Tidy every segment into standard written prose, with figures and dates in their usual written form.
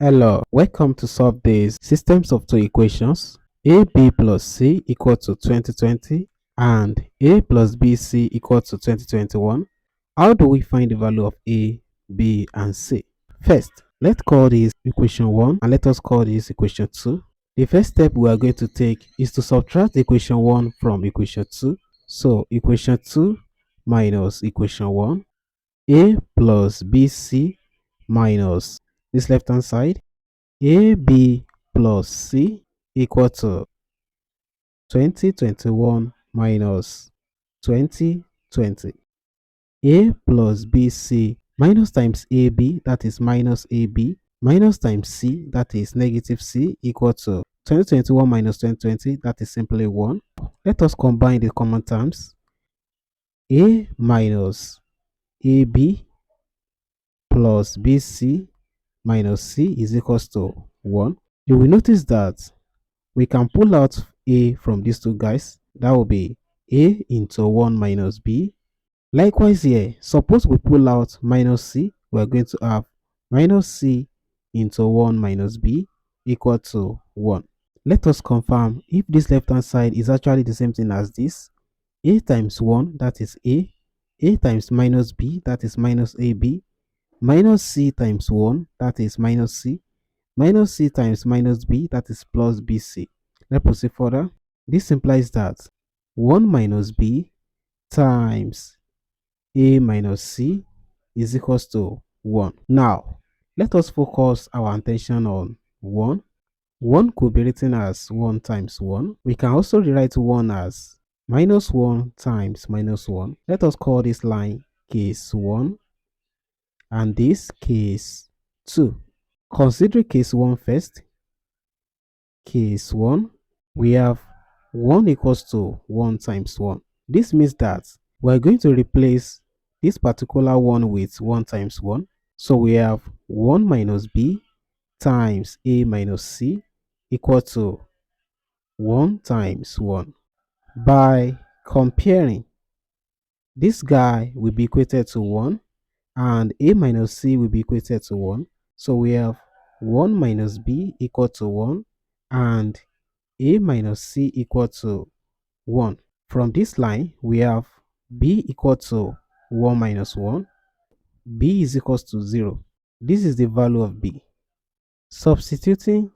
Hello, welcome to solve these systems of two equations. AB plus C equal to 2020 and A plus BC equal to 2021. How do we find the value of A, B and C? First, let's call this equation 1 and let us call this equation 2. The first step we are going to take is to subtract equation 1 from equation 2. So equation 2 minus equation 1, A plus BC minus this left hand side, AB plus C equal to 2021 minus 2020. A plus BC minus times AB, that is minus AB, minus times C, that is negative C, equal to 2021 minus 2020, that is simply 1. Let us combine the common terms. A minus AB plus BC minus C is equals to 1. You will notice that we can pull out A from these two guys. That will be A into 1 minus B. Likewise here, suppose we pull out minus C, we are going to have minus C into 1 minus B equal to 1. Let us confirm if this left hand side is actually the same thing as this. A times 1, that is A times minus B, that is minus AB, minus C times 1, that is minus C times minus B, that is plus BC. Let's proceed further. This implies that 1 minus B times A minus C is equals to 1. Now, let us focus our attention on 1. 1 could be written as 1 times 1. We can also rewrite 1 as minus 1 times minus 1. Let us call this line case 1 and this case 2. Consider case 1 first. Case 1, we have 1 equals to 1 times 1. This means that we're going to replace this particular 1 with 1 times 1. So we have 1 minus B times A minus C equal to 1 times 1. By comparing, this guy will be equated to 1 and A minus C will be equated to 1. So we have 1 minus B equal to 1 and A minus C equal to 1. From this line, we have B equal to 1 minus 1. B is equals to 0. This is the value of B. Substituting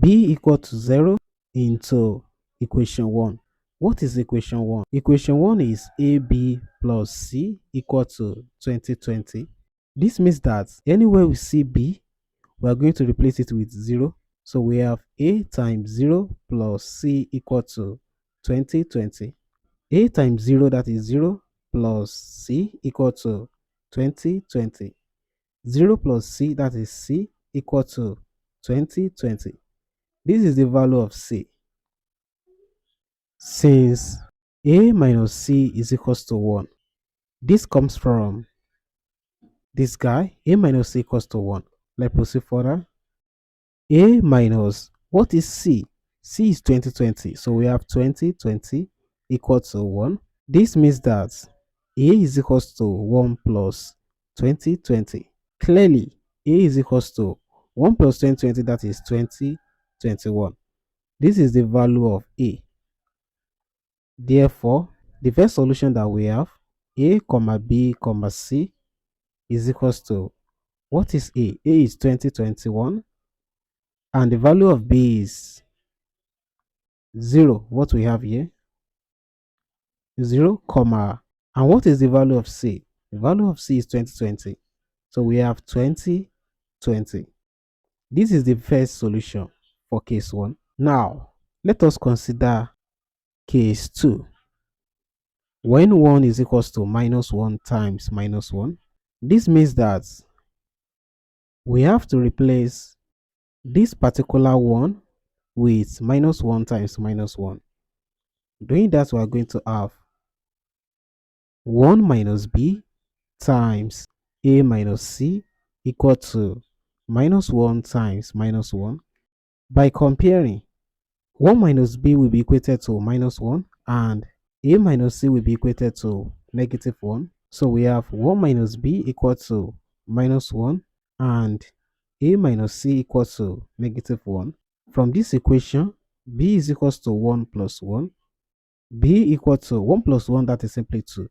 B equal to 0 into equation 1. What is equation 1? Equation 1 is AB plus C equal to 2020. This means that anywhere we see B, we are going to replace it with 0. So we have A times 0 plus C equal to 2020. A times 0, that is 0, plus C equal to 2020. 0 plus C, that is C, equal to 2020. This is the value of C. Since A minus C is equals to 1, this comes from this guy, A minus C equals to 1. Let's proceed further. A minus, what is C? C is 2020. So we have 2020 equal to 1. This means that A is equals to 1 plus 2020. Clearly, A is equals to 1 plus 2020, that is 2021. This is the value of A. Therefore, the first solution that we have, A, comma B, comma C, is equals to, what is A? A is 2021. And the value of B is 0. What we have here, 0, comma. And what is the value of C? The value of C is 2020. So we have 2020. This is the first solution for case 1. Now, let us consider case 2. When 1 is equals to minus 1 times minus 1, this means that we have to replace this particular 1 with minus 1 times minus 1. Doing that, we are going to have 1 minus B times A minus C equal to minus 1 times minus 1. By comparing, 1 minus B will be equated to minus 1 and A minus C will be equated to negative 1. So we have 1 minus B equal to minus 1 and A minus C equals to negative 1. From this equation, B is equals to 1 plus 1. B equal to 1 plus 1, that is simply 2.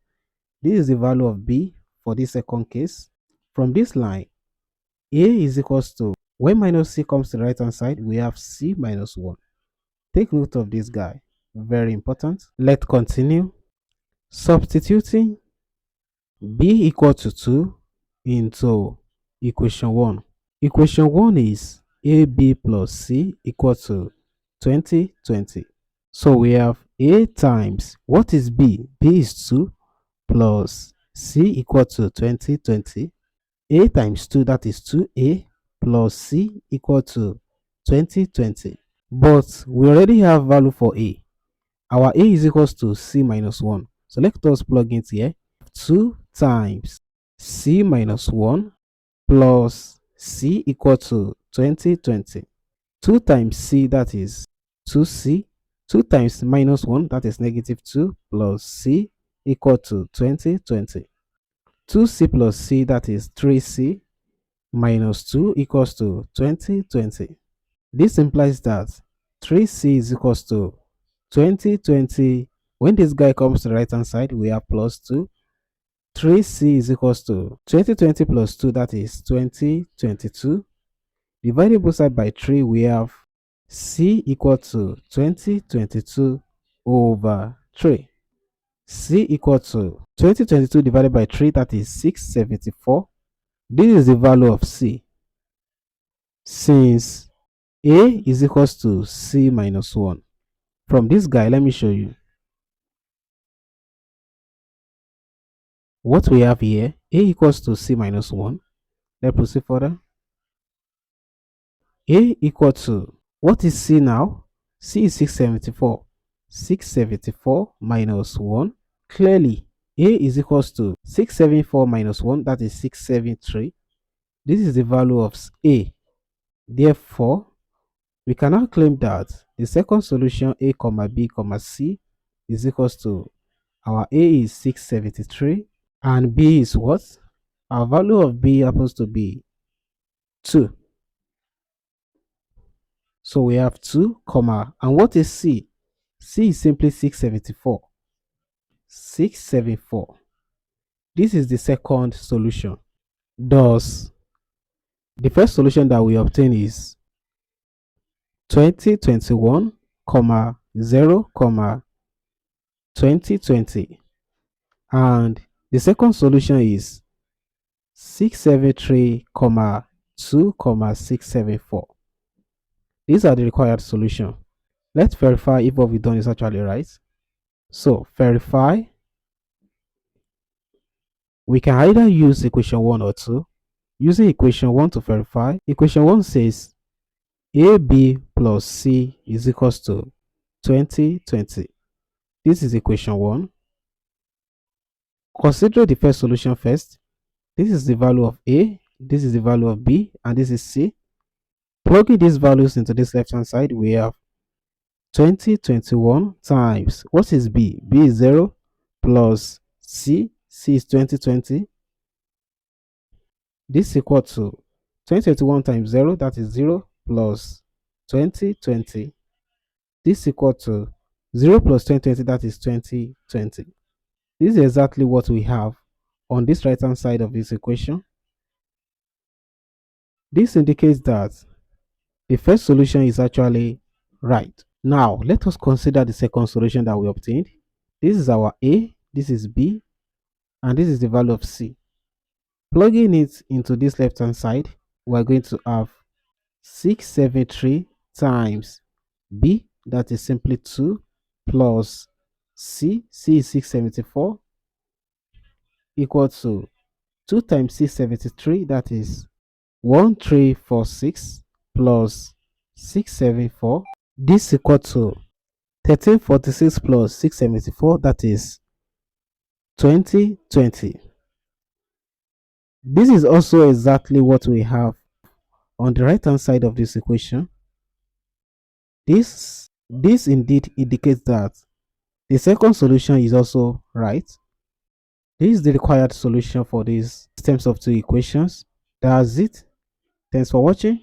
This is the value of B for this second case. From this line, A is equals to, when minus C comes to the right hand side, we have C minus 1. Take note of this guy. Very important. Let's continue. Substituting B equal to 2 into equation 1. Equation 1 is AB plus C equal to 20, 20. So we have A times, what is B? B is 2 plus C equal to 20, 20. A times 2, that is 2A plus C equal to 20, 20. But we already have value for A. Our A is equals to C minus 1. So let us plug it here. 2 times C minus 1 plus C equal to 20, 20. 2 times C, that is 2C. 2 times minus 1, that is negative 2, plus C equal to 20, 20. 2C plus C, that is 3C, minus 2 equals to 20, 20. This implies that 3C is equals to 20, 20. When this guy comes to the right hand side, we have plus 2. 3C is equals to 20, 20 plus 2, that is 20, 22. Divided both sides by 3, we have C equal to 20, 22 over 3. C equal to 20, 22 divided by 3, that is 674. This is the value of C. Since A is equals to C minus 1. From this guy, let me show you. What we have here, A equals to C minus 1. Let's proceed further. A equal to, what is C now? C is 674. 674 minus 1. Clearly, A is equals to 674 minus 1, that is 673. This is the value of A. Therefore, we can now claim that the second solution A comma B comma C is equals to, our A is 673 and B is what? Our value of B happens to be 2. So we have 2 comma, and what is C? C is simply 674. 674. This is the second solution. Thus, the first solution that we obtain is 2021, 0, 2020. And the second solution is 673, 2, 674. These are the required solution. Let's verify if what we've done is actually right. So verify. We can either use equation 1 or 2. Using equation 1 to verify, equation 1 says AB plus C is equals to 20, 20. This is equation 1. Consider the first solution first. This is the value of A, this is the value of B, and this is C. Plugging these values into this left hand side, we have 20, 21 times, what is B? B is 0 plus C, C is 20, 20. This is equal to 2021 times 0, that is 0 plus 20, 20. This is equal to 0 plus 20, 20, that is 20, 20. This is exactly what we have on this right hand side of this equation. This indicates that the first solution is actually right. Now, let us consider the second solution that we obtained. This is our A, this is B, and this is the value of C. Plugging it into this left hand side, we are going to have 673 times B, that is simply 2, plus C, C is 674, equal to 2 times 673, that is 1346 plus 674. This is equal to 1346 plus 674, that is 2020. This is also exactly what we have on the right hand side of this equation. This indeed indicates that the second solution is also right. This is the required solution for these systems of two equations. That's it. Thanks for watching.